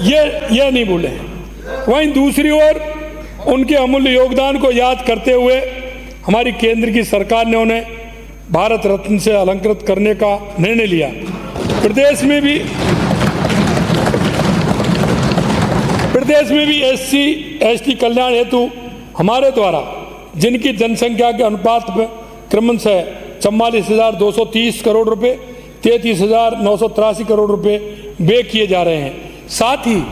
ये नहीं भूले। वहीं दूसरी ओर उनके अमूल्य योगदान को याद करते हुए हमारी केंद्र की सरकार ने उन्हें भारत रत्न से अलंकृत करने का निर्णय लिया। प्रदेश में भी SC/ST कल्याण हेतु हमारे द्वारा जिनकी जनसंख्या के अनुपात में क्रमशः 44,230 करोड़ रुपए, 33,983 करोड़ रुपए व्यय किए जा रहे हैं। साथ ही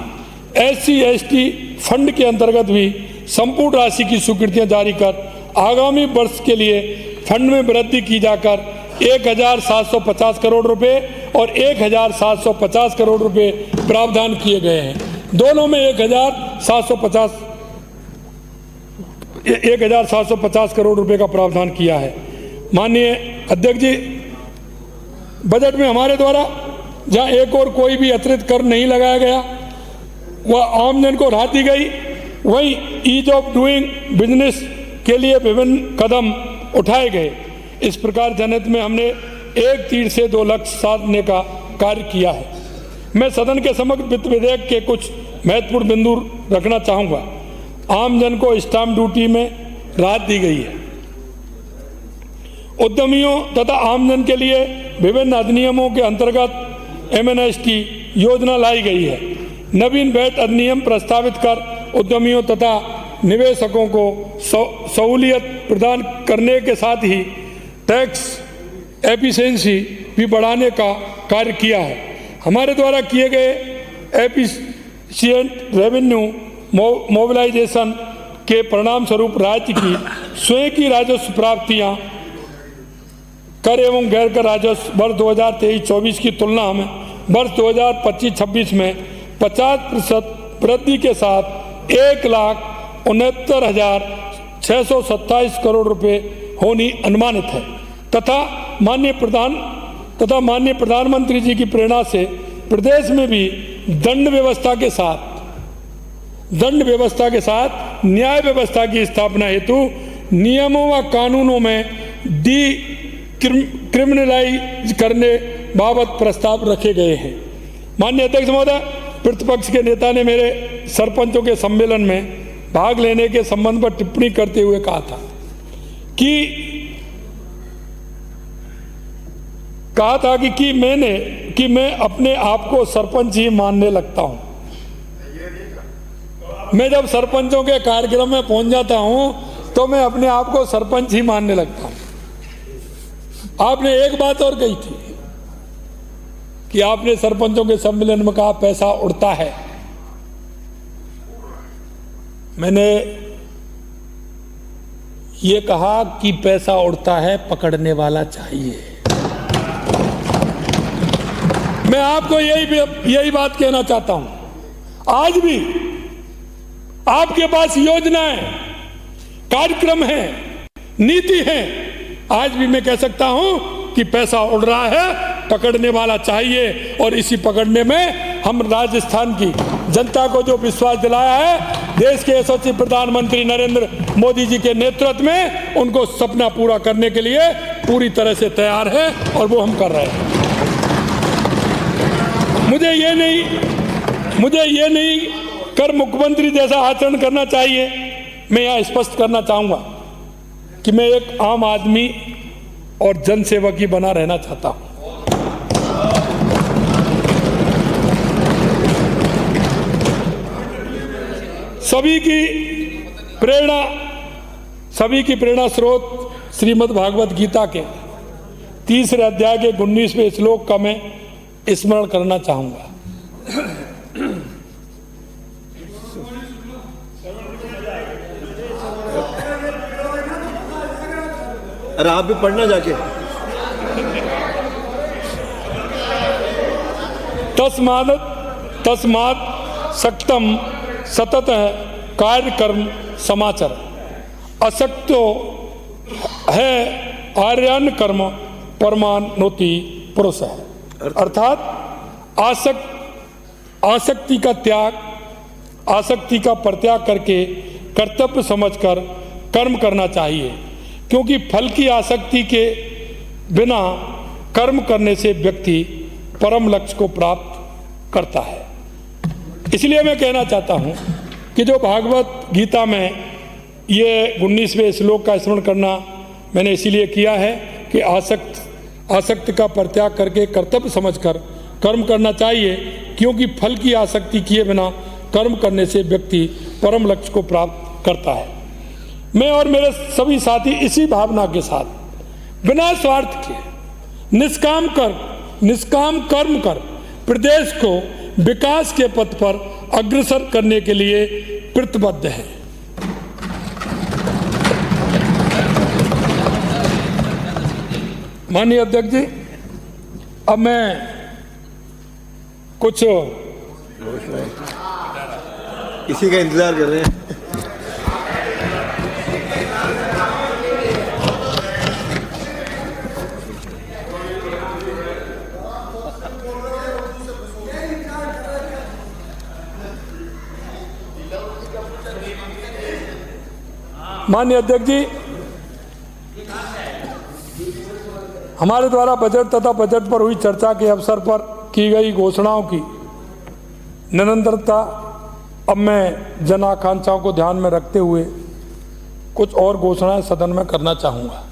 SC/ST फंड के अंतर्गत भी संपूर्ण राशि की स्वीकृतियां जारी कर आगामी वर्ष के लिए फंड में वृद्धि की जाकर 1,750 करोड़ रुपए और 1,750 करोड़ रुपए प्रावधान किए गए हैं। दोनों में 1,750 करोड़ रुपए का प्रावधान किया है। माननीय अध्यक्ष जी, बजट में हमारे द्वारा जहां एक और कोई भी अतिरिक्त कर नहीं लगाया गया, वह आमजन को राहत दी गई, वहीं ईज ऑफ डूइंग बिजनेस के लिए विभिन्न कदम उठाए गए। इस प्रकार जनहित में हमने एक तीर से 2 लक्ष्य साधने का कार्य किया है। मैं सदन के समक्ष वित्त विधेयक के कुछ महत्वपूर्ण बिंदु रखना चाहूँगा। आमजन को स्टाम्प ड्यूटी में राहत दी गई है। उद्यमियों तथा आमजन के लिए विभिन्न अधिनियमों के अंतर्गत MNST योजना लाई गई है। नवीन वैट अधिनियम प्रस्तावित कर उद्यमियों तथा निवेशकों को सहूलियत प्रदान करने के साथ ही टैक्स एफिशिएंसी भी बढ़ाने का कार्य किया है। हमारे द्वारा किए गए एफिशिएंट रेवेन्यू मोबिलाइजेशन के परिणाम स्वरूप राज्य की स्वयं की राजस्व प्राप्तियां कर एवं गैर कर राजस्व वर्ष 2023-24 की तुलना में वर्ष 2025-26 में 50% वृद्धि के साथ 1,69,627 करोड़ रुपए होनी अनुमानित है तथा माननीय प्रधानमंत्री जी की प्रेरणा से प्रदेश में भी दंड व्यवस्था के साथ न्याय व्यवस्था की स्थापना हेतु नियमों व कानूनों में क्रिमिनलाइज करने बाबत प्रस्ताव रखे गए हैं। माननीय अध्यक्ष महोदय, प्रतिपक्ष के नेता ने मेरे सरपंचों के सम्मेलन में भाग लेने के संबंध पर टिप्पणी करते हुए कहा था कि मैं अपने आप को सरपंच ही मानने लगता हूं। मैं जब सरपंचों के कार्यक्रम में पहुंच जाता हूं तो मैं अपने आप को सरपंच ही मानने लगता हूं। आपने एक बात और कही थी कि आपने सरपंचों के सम्मेलन में कहा पैसा उड़ता है। मैंने ये कहा कि पैसा उड़ता है, पकड़ने वाला चाहिए। मैं आपको यही बात कहना चाहता हूं। आज भी आपके पास योजनाएं, कार्यक्रम हैं, नीति है। आज भी मैं कह सकता हूं कि पैसा उड़ रहा है, पकड़ने वाला चाहिए। और इसी पकड़ने में हम राजस्थान की जनता को जो विश्वास दिलाया है, देश के यशस्वी प्रधानमंत्री नरेंद्र मोदी जी के नेतृत्व में, उनको सपना पूरा करने के लिए पूरी तरह से तैयार है और वो हम कर रहे हैं। मुझे ये नहीं कर मुख्यमंत्री जैसा आचरण करना चाहिए। मैं यहां स्पष्ट करना चाहूंगा कि मैं एक आम आदमी और जनसेवक ही बना रहना चाहता हूं। सभी की प्रेरणा स्रोत श्रीमद् भागवत गीता के 3 अध्याय के 19वें श्लोक का मैं स्मरण करना चाहूंगा। अरे आप भी पढ़ना जाके। तस्मात् सक्तम सतत कार्य कर्म समाचार असक्तो है आर्यन कर्म परमानोति पुरुष है। अर्थात आसक्ति का परित्याग करके कर्तव्य समझकर कर्म करना चाहिए, क्योंकि फल की आसक्ति के बिना कर्म करने से व्यक्ति परम लक्ष्य को प्राप्त करता है। इसलिए मैं कहना चाहता हूँ कि जो भागवत गीता में ये 19वें श्लोक का स्मरण करना मैंने इसीलिए किया है कि आसक्ति का परित्याग करके कर्तव्य समझकर कर्म करना चाहिए, क्योंकि फल की आसक्ति किए बिना कर्म करने से व्यक्ति परम लक्ष्य को प्राप्त करता है। मैं और मेरे सभी साथी इसी भावना के साथ बिना स्वार्थ के निष्काम कर्म कर प्रदेश को विकास के पथ पर अग्रसर करने के लिए प्रतिबद्ध है। माननीय अध्यक्ष जी, अब मैं कुछ इसी का इंतजार कर रहे हैं। माननीय अध्यक्ष जी, हमारे द्वारा बजट तथा बजट पर हुई चर्चा के अवसर पर की गई घोषणाओं की निरंतरता अब मैं जन आकांक्षाओं को ध्यान में रखते हुए कुछ और घोषणाएं सदन में करना चाहूँगा।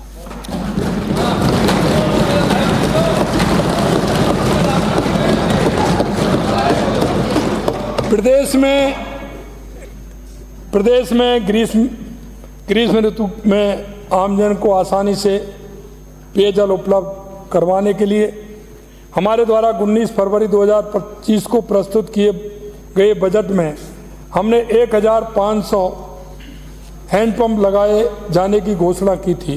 प्रदेश में ग्रीष्म ऋतु में आमजन को आसानी से पेयजल उपलब्ध करवाने के लिए हमारे द्वारा 19 फरवरी 2025 को प्रस्तुत किए गए बजट में हमने 1500 हैंडपंप लगाए जाने की घोषणा की थी।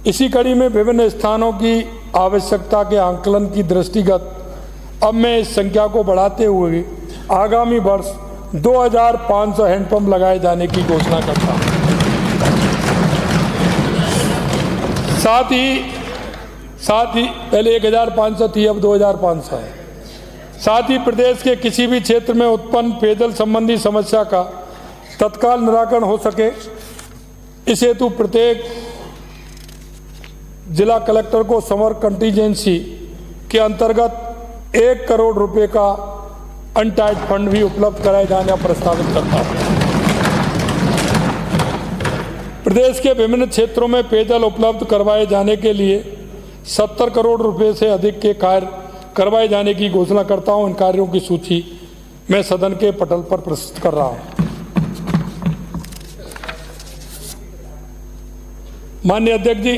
इसी कड़ी में विभिन्न स्थानों की आवश्यकता के आंकलन की दृष्टिगत अब मैं इस संख्या को बढ़ाते हुए आगामी वर्ष 2500 हैंडपंप लगाए जाने की घोषणा करता हूँ। साथ ही पहले 1500 थी, अब 2500 है। साथ ही प्रदेश के किसी भी क्षेत्र में उत्पन्न पेयजल संबंधी समस्या का तत्काल निराकरण हो सके, इस हेतु प्रत्येक जिला कलेक्टर को समर कंटीजेंसी के अंतर्गत 1 करोड़ रुपए का अनटाइड फंड भी उपलब्ध कराए जाने का प्रस्तावित करता है। प्रदेश के विभिन्न क्षेत्रों में पेयजल उपलब्ध करवाए जाने के लिए 70 करोड़ रुपए से अधिक के कार्य करवाए जाने की घोषणा करता हूं। इन कार्यों की सूची मैं सदन के पटल पर प्रस्तुत कर रहा हूं। माननीय अध्यक्ष जी,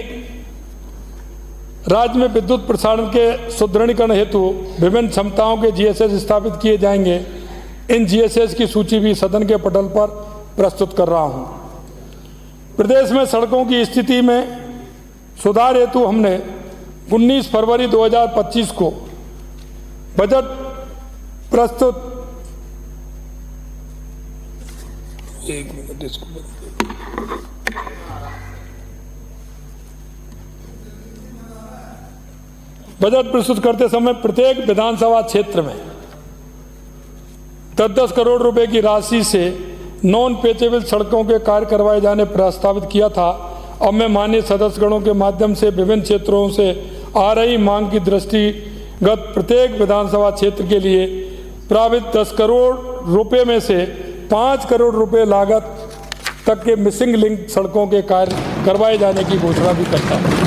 राज्य में विद्युत प्रसारण के सुदृढ़ीकरण हेतु विभिन्न क्षमताओं के जीएसएस स्थापित किए जाएंगे। इन जीएसएस की सूची भी सदन के पटल पर प्रस्तुत कर रहा हूं। प्रदेश में सड़कों की स्थिति में सुधार हेतु हमने 19 फरवरी 2025 को बजट प्रस्तुत बजट प्रस्तुत करते समय प्रत्येक विधानसभा क्षेत्र में 10-10 करोड़ रुपए की राशि से नॉन पेचेबल सड़कों के कार्य करवाए जाने प्रस्तावित किया था। अब मैं माननीय सदस्यगणों के माध्यम से विभिन्न क्षेत्रों से आ रही मांग की दृष्टिगत प्रत्येक विधानसभा क्षेत्र के लिए प्रावित 10 करोड़ रुपए में से 5 करोड़ रुपए लागत तक के मिसिंग लिंक सड़कों के कार्य करवाए जाने की घोषणा भी करता हूँ।